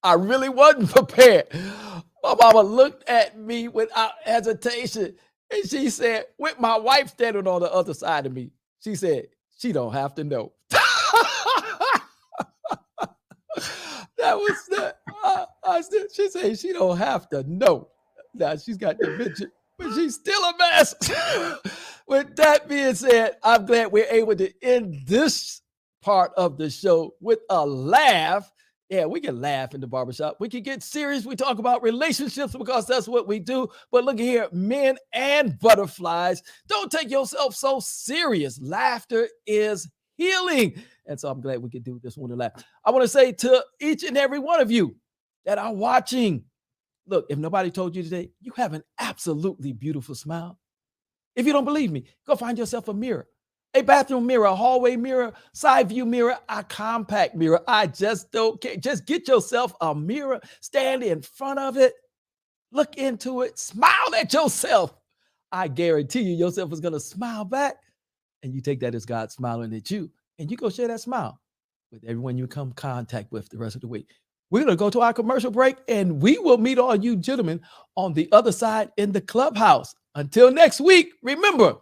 I really wasn't prepared. My mama looked at me without hesitation, and she said, with my wife standing on the other side of me, she said, "She don't have to know." That was the, she said, "She don't have to know." Now she's got dementia, but she's still a mess. With that being said, I'm glad we're able to end this part of the show with a laugh. Yeah, we can laugh in the barbershop. We can get serious. We talk about relationships because that's what we do. But look here, men and butterflies, don't take yourself so serious. Laughter is healing. And so I'm glad we could do this one to laugh. I want to say to each and every one of you that are watching, look, if nobody told you today, you have an absolutely beautiful smile. If you don't believe me, go find yourself a mirror. A bathroom mirror, a hallway mirror, side view mirror, a compact mirror. I just don't care. Just get yourself a mirror, stand in front of it, look into it, smile at yourself. I guarantee you, yourself is going to smile back, and you take that as God smiling at you, and you go share that smile with everyone you come contact with the rest of the week. We're going to go to our commercial break, and we will meet all you gentlemen on the other side in the clubhouse. Until next week, remember,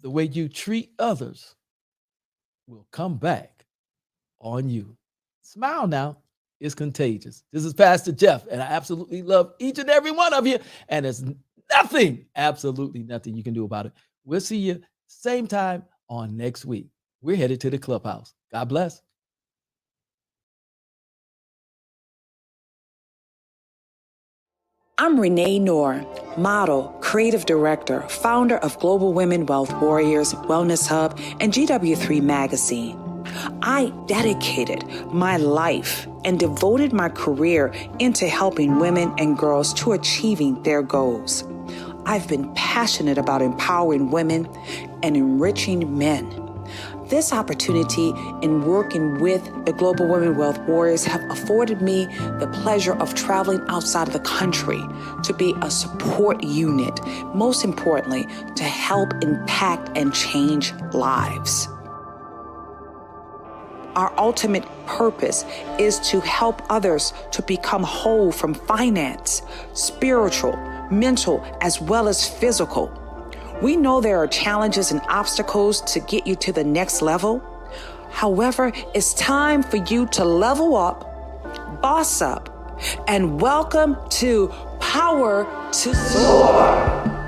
the way you treat others will come back on you. Smile now. It's contagious. This is Pastor Jeff, and I absolutely love each and every one of you. And there's nothing, absolutely nothing you can do about it. We'll see you same time on next week. We're headed to the clubhouse. God bless. I'm Renee Noor, model, creative director, founder of Global Women Wealth Warriors, Wellness Hub, and GW3 Magazine. I dedicated my life and devoted my career into helping women and girls to achieving their goals. I've been passionate about empowering women and enriching men. This opportunity in working with the Global Women Wealth Warriors have afforded me the pleasure of traveling outside of the country to be a support unit, most importantly, to help impact and change lives. Our ultimate purpose is to help others to become whole from finance, spiritual, mental, as well as physical. We know there are challenges and obstacles to get you to the next level. However, it's time for you to level up, boss up, and welcome to Power to Soar.